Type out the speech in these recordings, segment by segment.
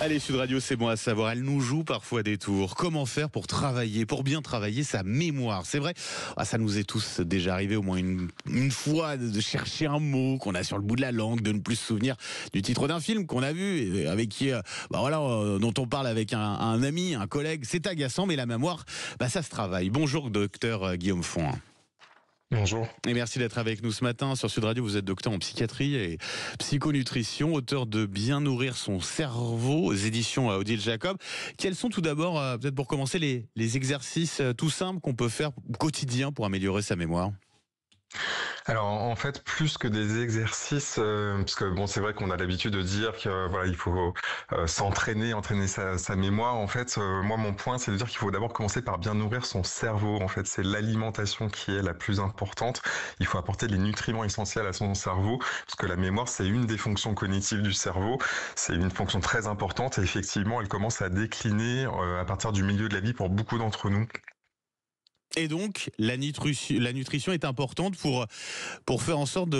Allez, Sud Radio, c'est bon à savoir. Elle nous joue parfois des tours. Comment faire pour travailler, pour bien travailler sa mémoire? C'est vrai, ça nous est tous déjà arrivé au moins une fois de chercher un mot qu'on a sur le bout de la langue, de ne plus se souvenir du titre d'un film qu'on a vu, et avec qui, dont on parle avec un ami, un collègue. C'est agaçant, mais la mémoire, ça se travaille. Bonjour, docteur Guillaume Font. Bonjour. Et merci d'être avec nous ce matin sur Sud Radio. Vous êtes docteur en psychiatrie et psychonutrition, auteur de Bien nourrir son cerveau aux éditions Odile Jacob. Quels sont tout d'abord, peut-être pour commencer, les exercices tout simples qu'on peut faire au quotidien pour améliorer sa mémoire? Alors en fait, plus que des exercices, parce que bon, c'est vrai qu'on a l'habitude de dire que voilà, il faut s'entraîner, entraîner sa mémoire. En fait, moi mon point, c'est de dire qu'il faut d'abord commencer par bien nourrir son cerveau. En fait, c'est l'alimentation qui est la plus importante. Il faut apporter les nutriments essentiels à son cerveau, parce que la mémoire, c'est une des fonctions cognitives du cerveau. C'est une fonction très importante et effectivement, elle commence à décliner à partir du milieu de la vie pour beaucoup d'entre nous. Et donc, la nutrition est importante pour faire en sorte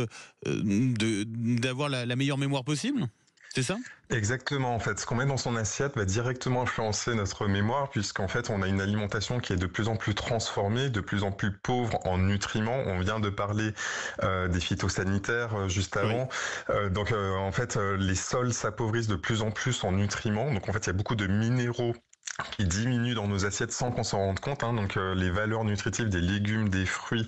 d'avoir la meilleure mémoire possible? C'est ça? Exactement, en fait. Ce qu'on met dans son assiette va directement influencer notre mémoire, puisqu'en fait, on a une alimentation qui est de plus en plus transformée, de plus en plus pauvre en nutriments. On vient de parler des phytosanitaires juste avant. Oui. En fait, les sols s'appauvrissent de plus en plus en nutriments. Donc, en fait, il y a beaucoup de minéraux qui diminue dans nos assiettes sans qu'on s'en rende compte. Donc les valeurs nutritives des légumes, des fruits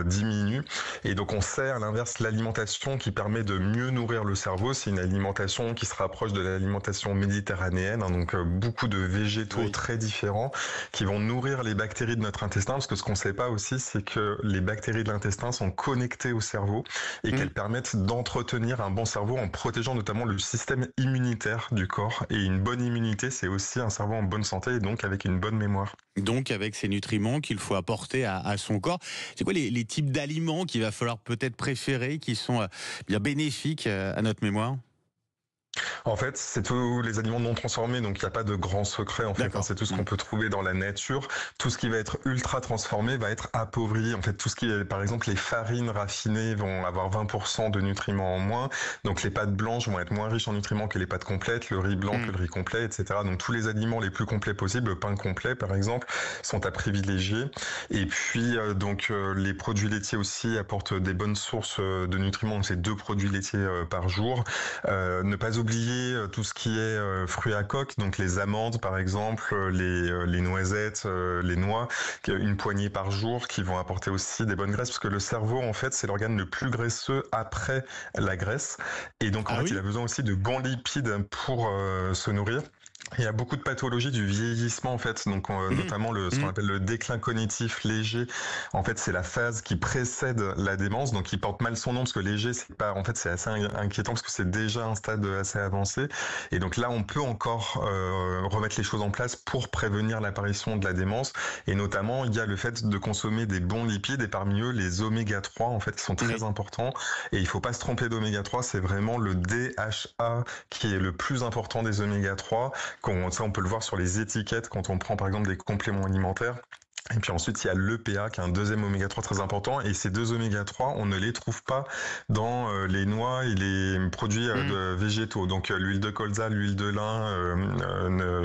diminuent. Et donc on sert à l'inverse l'alimentation qui permet de mieux nourrir le cerveau. C'est une alimentation qui se rapproche de l'alimentation méditerranéenne. Donc beaucoup de végétaux très différents qui vont nourrir les bactéries de notre intestin. Parce que ce qu'on ne sait pas aussi, c'est que les bactéries de l'intestin sont connectées au cerveau et qu'elles permettent d'entretenir un bon cerveau en protégeant notamment le système immunitaire du corps. Et une bonne immunité, c'est aussi un cerveau en bonne santé et donc avec une bonne mémoire. Donc avec ces nutriments qu'il faut apporter à son corps. C'est quoi les types d'aliments qu'il va falloir peut-être préférer, qui sont bien bénéfiques à notre mémoire? En fait, c'est tous les aliments non transformés, donc il n'y a pas de grand secret en fait. C'est tout ce qu'on peut trouver dans la nature. Tout ce qui va être ultra transformé va être appauvri. En fait, tout ce qui est, par exemple, les farines raffinées vont avoir 20% de nutriments en moins. Donc les pâtes blanches vont être moins riches en nutriments que les pâtes complètes, le riz blanc que le riz complet, etc. Donc tous les aliments les plus complets possibles, le pain complet par exemple, sont à privilégier. Et puis les produits laitiers aussi apportent des bonnes sources de nutriments. Donc c'est 2 produits laitiers par jour. Ne pas oublier tout ce qui est fruits à coque, donc les amandes par exemple, les noisettes, les noix, une poignée par jour qui vont apporter aussi des bonnes graisses, parce que le cerveau en fait c'est l'organe le plus graisseux après la graisse, et donc en fait il a besoin aussi de bons lipides pour se nourrir. Il y a beaucoup de pathologies du vieillissement en fait, donc notamment ce qu'on appelle le déclin cognitif léger. En fait, c'est la phase qui précède la démence, donc il porte mal son nom parce que léger, c'est pas, en fait, c'est assez inquiétant parce que c'est déjà un stade assez avancé. Et donc là, on peut encore remettre les choses en place pour prévenir l'apparition de la démence. Et notamment, il y a le fait de consommer des bons lipides et parmi eux les oméga 3 en fait qui sont très importants. Et il faut pas se tromper d'oméga 3, c'est vraiment le DHA qui est le plus important des oméga 3. Ça, on peut le voir sur les étiquettes quand on prend par exemple des compléments alimentaires. Et puis ensuite, il y a l'EPA qui est un deuxième oméga 3 très important. Et ces 2 oméga 3, on ne les trouve pas dans les noix et les produits de végétaux. Donc l'huile de colza, l'huile de lin,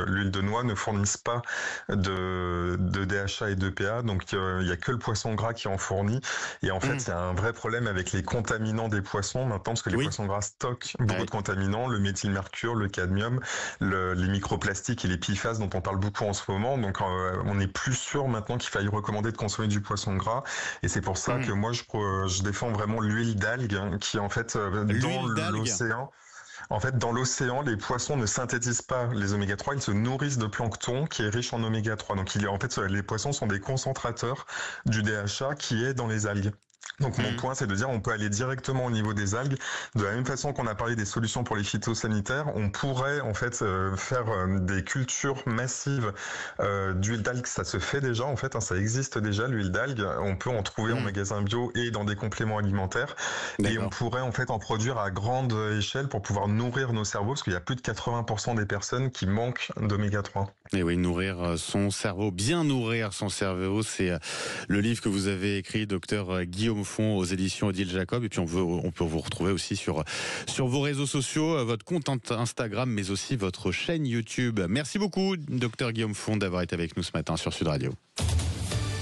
l'huile de noix ne fournissent pas de DHA et d'EPA. Donc il y a que le poisson gras qui en fournit. Et en fait, il y a un vrai problème avec les contaminants des poissons maintenant, parce que les poissons gras stockent beaucoup de contaminants, le méthylmercure, le cadmium, les microplastiques et les PFAS dont on parle beaucoup en ce moment. Donc on n'est plus sûr maintenant qu'il faille recommander de consommer du poisson gras, et c'est pour ça que moi je défends vraiment l'huile d'algue qui en fait dans l'océan. En fait, dans l'océan, les poissons ne synthétisent pas les oméga 3, ils se nourrissent de plancton qui est riche en oméga 3. Donc en fait, les poissons sont des concentrateurs du DHA qui est dans les algues. Donc mon point, c'est de dire on peut aller directement au niveau des algues. De la même façon qu'on a parlé des solutions pour les phytosanitaires, on pourrait en fait faire des cultures massives d'huile d'algue. Ça se fait déjà en fait, ça existe déjà l'huile d'algue. On peut en trouver en magasin bio et dans des compléments alimentaires. Et on pourrait en fait en produire à grande échelle pour pouvoir nourrir nos cerveaux, parce qu'il y a plus de 80% des personnes qui manquent d'oméga 3. Et oui, nourrir son cerveau, bien nourrir son cerveau, c'est le livre que vous avez écrit, docteur Guillaume Guillaume Font aux éditions Odile Jacob. Et puis on peut vous retrouver aussi sur vos réseaux sociaux, votre compte Instagram, mais aussi votre chaîne YouTube. Merci beaucoup, docteur Guillaume Font, d'avoir été avec nous ce matin sur Sud Radio.